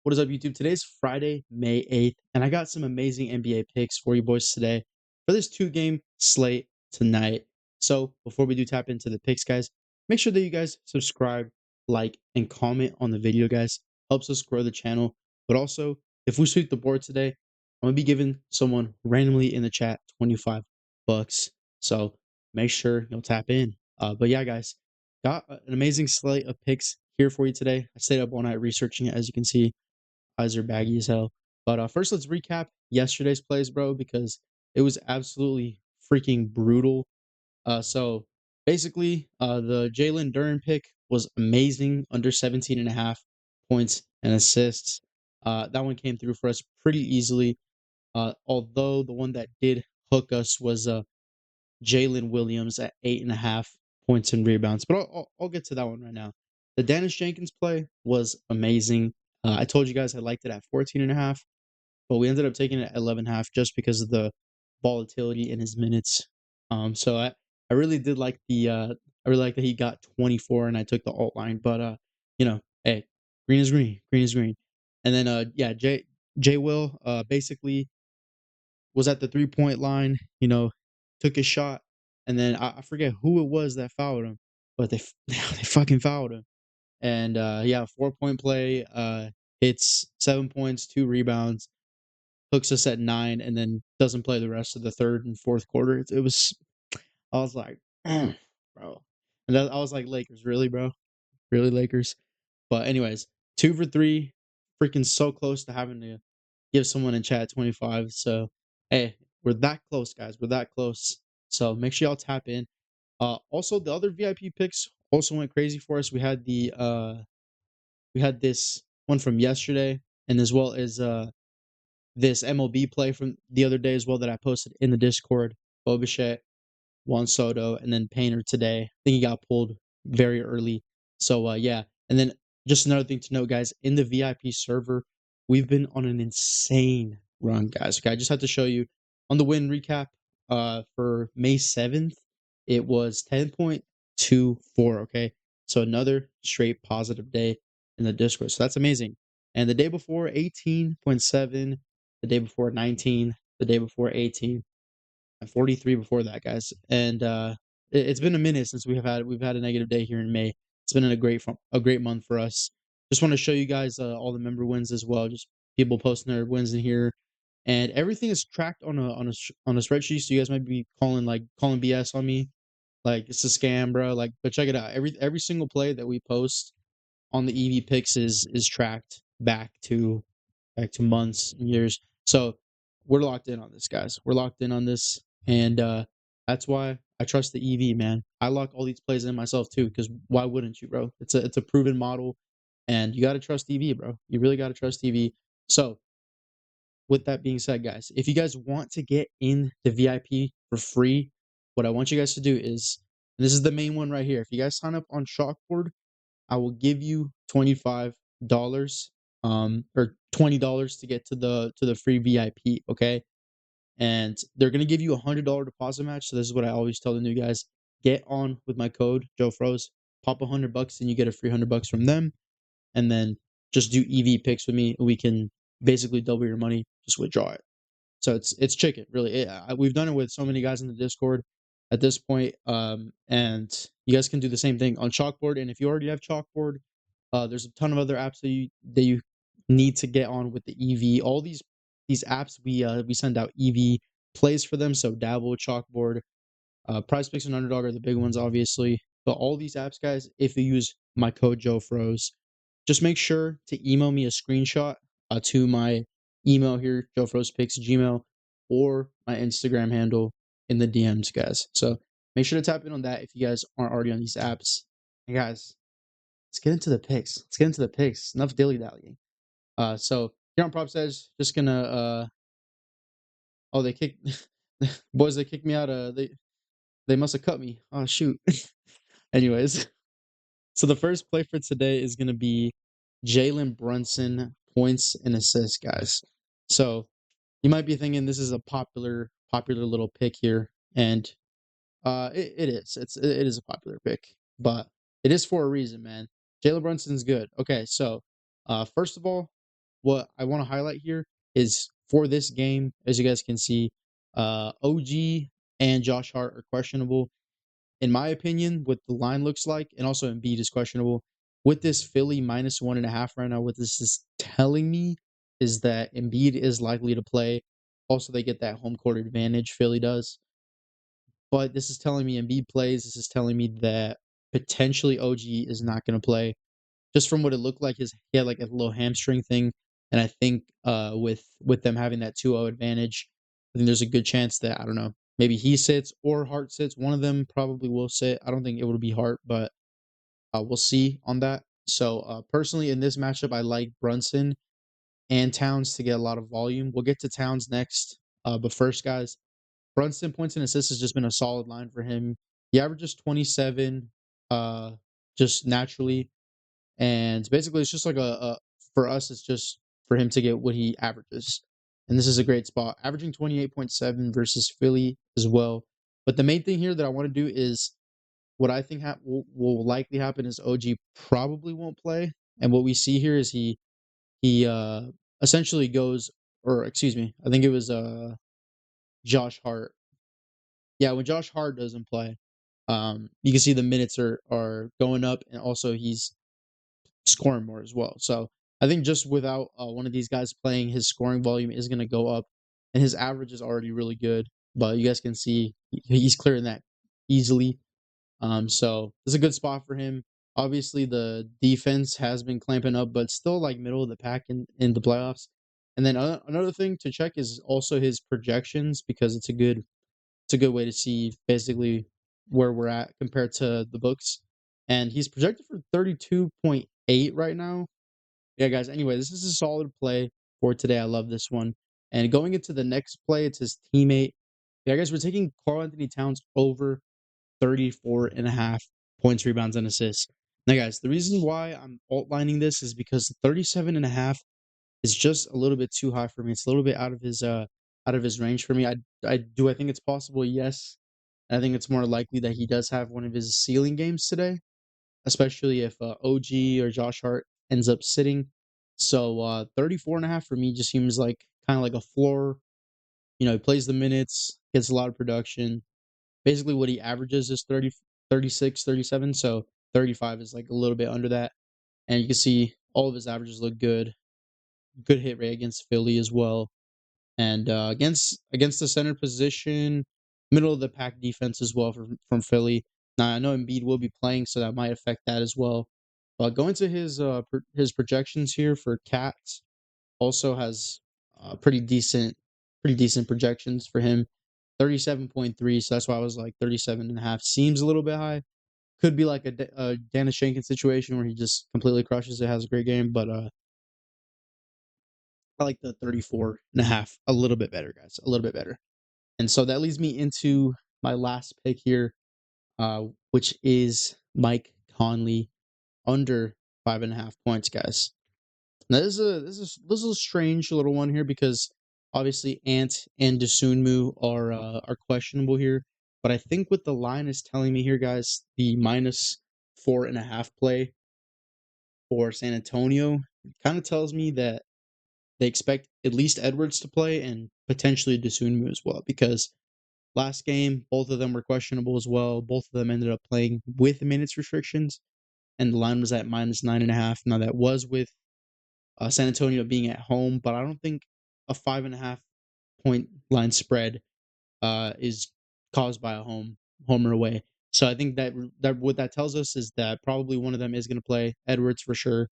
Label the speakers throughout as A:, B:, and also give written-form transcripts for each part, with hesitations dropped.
A: What is up, YouTube? Today's Friday, May 8th, and I got some amazing NBA picks for you boys today for this two-game slate tonight. So before we do tap into the picks, guys, make sure that you guys subscribe, like, and comment on the video, guys. Helps us grow the channel. But also, if we sweep the board today, I'm going to be giving someone randomly in the chat 25 bucks. So make sure you'll tap in. But yeah, guys, got an amazing slate of picks here for you today. I stayed up all night researching it, as you can see. Eyes are baggy as hell. But first, let's recap yesterday's plays, bro, because it was absolutely freaking brutal. So basically, the Jalen Duren pick was amazing, under 17.5 points and assists. That one came through for us pretty easily. Although the one that did hook us was Jalen Williams at 8.5 points and rebounds. But I'll get to that one right now. The Dennis Jenkins play was amazing. I told you guys I liked it at 14.5, but we ended up taking it at 11.5 just because of the volatility in his minutes. So I really did like I really like that he got 24 and I took the alt line. But hey, green is green, green is green. And then yeah, J Will basically was at the 3-point line, took his shot, and then I forget who it was that fouled him, but they they fucking fouled him. And yeah, 4-point play, hits 7 points, 2 rebounds, hooks us at 9, and then doesn't play the rest of the third and fourth quarter. It was, I was like, bro, and I was like, Lakers, really, bro, really, Lakers. But anyways, 2 for 3, freaking so close to having to give someone in chat 25. So hey, we're that close, guys. We're that close. So make sure y'all tap in. Also the other VIP picks also went crazy for us. We had this one from yesterday, and as well as this MLB play from the other day as well that I posted in the Discord. Bobichette, Juan Soto, and then Painter today. I think he got pulled very early. So yeah. And then just another thing to note, guys, in the VIP server, we've been on an insane run, guys. Okay, I just had to show you on the win recap for May 7th, it was 10.24. Okay. So another straight positive day in the Discord. So that's amazing. And the day before 18.7, the day before 19, the day before 18, and 43 before that, guys. And it's been a minute since we've had a negative day here in May. It's been a great month for us. Just want to show you guys all the member wins as well. Just people posting their wins in here, and everything is tracked on a spreadsheet. So you guys might be calling BS on me, like it's a scam, bro. Like, but check it out. Every single play that we post on the EV picks is tracked back to months and years. So we're locked in on this, guys. We're locked in on this, and that's why I trust the EV, man. I lock all these plays in myself too, because why wouldn't you, bro? It's a proven model, and you got to trust EV, bro. You really got to trust EV. So with that being said, guys, if you guys want to get in the VIP for free, what I want you guys to do is, and this is the main one right here. If you guys sign up on Chalkboard, I will give you $25 or $20 to get to the free VIP, okay? And they're gonna give you $100 deposit match. So this is what I always tell the new guys: get on with my code JOEFROZE, pop $100 and you get a free $100 from them, and then just do EV picks with me, and we can basically double your money. Just withdraw it. So it's chicken, really. We've done it with so many guys in the Discord at this point, and you guys can do the same thing on Chalkboard. And if you already have Chalkboard, there's a ton of other apps that you need to get on with the EV. All these apps we send out EV plays for them. So Dabble, Chalkboard, prizepicks, and Underdog are the big ones, obviously. But all these apps, guys, if you use my code JOEFROZE, just make sure to email me a screenshot to my email here, JoeFrozePicks Gmail, or my Instagram handle in the DMs, guys. So make sure to tap in on that if you guys aren't already on these apps. And guys, let's get into the picks. Let's get into the picks. Enough dilly dallying. So here on Prop Edge, just gonna oh, they kicked boys. They kicked me out. They must have cut me. Oh shoot. Anyways, so the first play for today is gonna be Jalen Brunson points and assists, guys. So you might be thinking this is a popular little pick here, and it is. It is a popular pick, but it is for a reason, man. Jalen Brunson's good. Okay, so first of all, what I want to highlight here is for this game, as you guys can see, OG and Josh Hart are questionable. In my opinion, what the line looks like, and also Embiid is questionable. With this Philly -1.5 right now, what this is telling me is that Embiid is likely to play. Also, they get that home court advantage, Philly does. But this is telling me Embiid plays. This is telling me that potentially OG is not going to play. Just from what it looked like, he had like a little hamstring thing, and I think with them having that 2-0 advantage, I think there's a good chance that I don't know, maybe he sits or Hart sits. One of them probably will sit. I don't think it will be Hart, but we'll see on that. So personally, in this matchup, I like Brunson and Towns to get a lot of volume. We'll get to Towns next, but first, guys, Brunson points and assists has just been a solid line for him. He averages 27, just naturally, and basically it's just like a for us, it's just for him to get what he averages. And this is a great spot. Averaging 28.7 versus Philly as well. But the main thing here that I want to do is what I think will likely happen is OG probably won't play. And what we see here is he essentially goes, or excuse me, I think it was Josh Hart. Yeah, when Josh Hart doesn't play, you can see the minutes are going up, and also he's scoring more as well. So I think just without one of these guys playing, his scoring volume is going to go up, and his average is already really good. But you guys can see he's clearing that easily. So it's a good spot for him. Obviously, the defense has been clamping up, but still like middle of the pack in the playoffs. And then another thing to check is also his projections because it's a good way to see basically where we're at compared to the books. And he's projected for 32.8 right now. Yeah, guys. Anyway, this is a solid play for today. I love this one. And going into the next play, it's his teammate. Yeah, guys, we're taking Karl Anthony Towns over 34.5 points, rebounds, and assists. Now, guys, the reason why I'm outlining this is because 37.5 is just a little bit too high for me. It's a little bit out of his range for me. I think it's possible, yes. I think it's more likely that he does have one of his ceiling games today, especially if OG or Josh Hart ends up sitting. So 34.5 for me just seems like kind of like a floor. You know, he plays the minutes, gets a lot of production. Basically, what he averages is 30, 36, 37. So 35 is like a little bit under that. And you can see all of his averages look good. Good hit rate against Philly as well. And against the center position, middle of the pack defense as well from Philly. Now I know Embiid will be playing, so that might affect that as well. But going to his projections here for Cats, also has pretty decent projections for him. 37.3, so that's why I was like 37.5 seems a little bit high. Could be like a Dennis Shankin situation where he just completely crushes it, has a great game, but I like the 34.5 a little bit better, guys. A little bit better. And so that leads me into my last pick here, which is Mike Conley under 5.5 points, guys. Now this is a strange little one here because obviously Ant and Desunmu are questionable here, but I think what the line is telling me here, guys, the -4.5 play for San Antonio kind of tells me that they expect at least Edwards to play and potentially Desunmu as well because last game, both of them were questionable as well. Both of them ended up playing with minutes restrictions, and the line was at -9.5. Now that was with San Antonio being at home, but I don't think a 5.5 point line spread is caused by a home or away. So I think that what that tells us is that probably one of them is going to play Edwards for sure.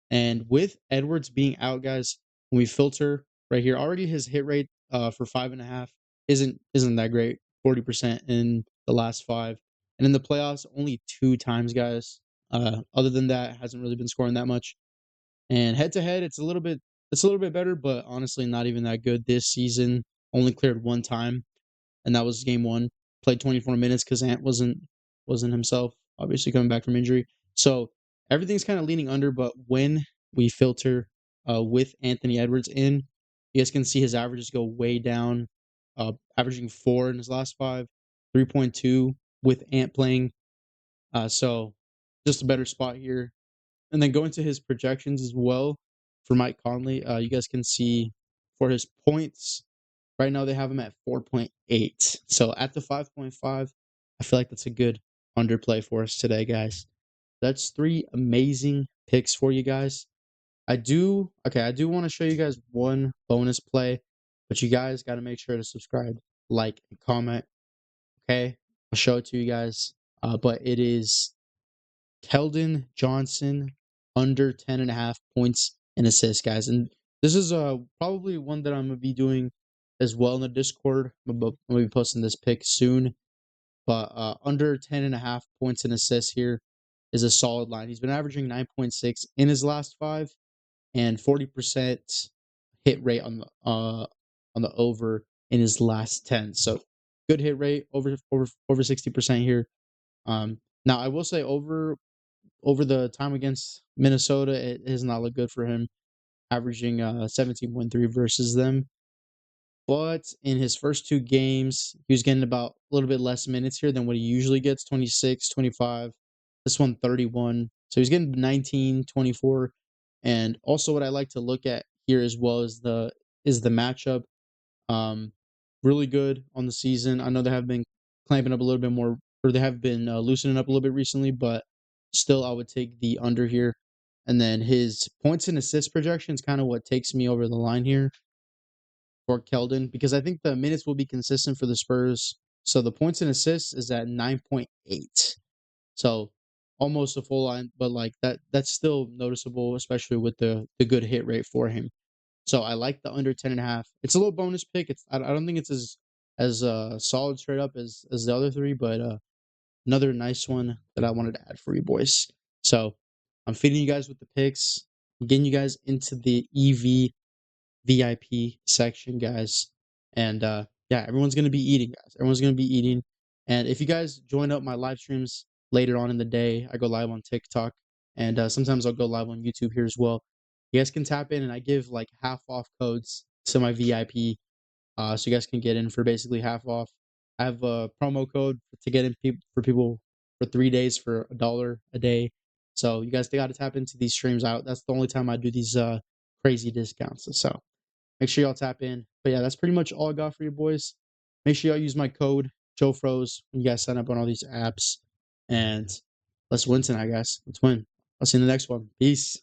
A: And with Edwards being out, guys, when we filter right here, already his hit rate for 5.5 isn't that great. 40% in the last five. And in the playoffs, only 2 times, guys. Other than that, hasn't really been scoring that much. And head to head, it's a little bit better, but honestly not even that good this season. Only cleared 1 time, and that was game 1. Played 24 minutes because Ant wasn't himself, obviously coming back from injury. So everything's kind of leaning under, but when we filter with Anthony Edwards in, you guys can see his averages go way down, averaging 4 in his last 5, 3.2 with Ant playing. So just a better spot here. And then going to his projections as well. for Mike Conley. You guys can see for his points right now they have him at 4.8. So at the 5.5, I feel like that's a good underplay for us today, guys. That's three amazing picks for you guys. I do want to show you guys one bonus play, but you guys got to make sure to subscribe, like, and comment. Okay, I'll show it to you guys. But it is Keldon Johnson under 10.5 points and assists, guys. And this is probably one that I'm gonna be doing as well in the Discord. I'm gonna be posting this pick soon. But under 10.5 points and assists here is a solid line. He's been averaging 9.6 in his last five and 40% hit rate on the over in his last 10. So good hit rate, over 60% here. Now I will say over the time against Minnesota, it has not looked good for him, averaging 17.3 versus them. But in his first two games, he was getting about a little bit less minutes here than what he usually gets, 26, 25. This one, 31. So he's getting 19, 24. And also what I like to look at here as well is the matchup. Um, Really good on the season. I know they have been clamping up a little bit more, or they have been loosening up a little bit recently, but still, I would take the under here. And then his points and assist projection is kind of what takes me over the line here for Keldon because I think the minutes will be consistent for the Spurs. So the points and assists is at 9.8. So almost a full line, but like that's still noticeable, especially with the good hit rate for him. So I like the under 10.5. It's a little bonus pick. I don't think it's as solid straight up as the other three, but another nice one that I wanted to add for you boys. So I'm feeding you guys with the picks, getting you guys into the EV VIP section, guys. And yeah, everyone's gonna be eating, guys. Everyone's gonna be eating. And if you guys join up my live streams later on in the day, I go live on TikTok, and sometimes I'll go live on YouTube here as well. You guys can tap in, and I give like half off codes to my VIP, so you guys can get in for basically half off. I have a promo code to get in for people for 3 days for $1 a day. So you guys got to tap into these streams out. That's the only time I do these crazy discounts. So make sure y'all tap in. But yeah, that's pretty much all I got for you boys. Make sure y'all use my code JOEFROZE when you guys sign up on all these apps. And let's win tonight, guys. Let's win. I'll see you in the next one. Peace.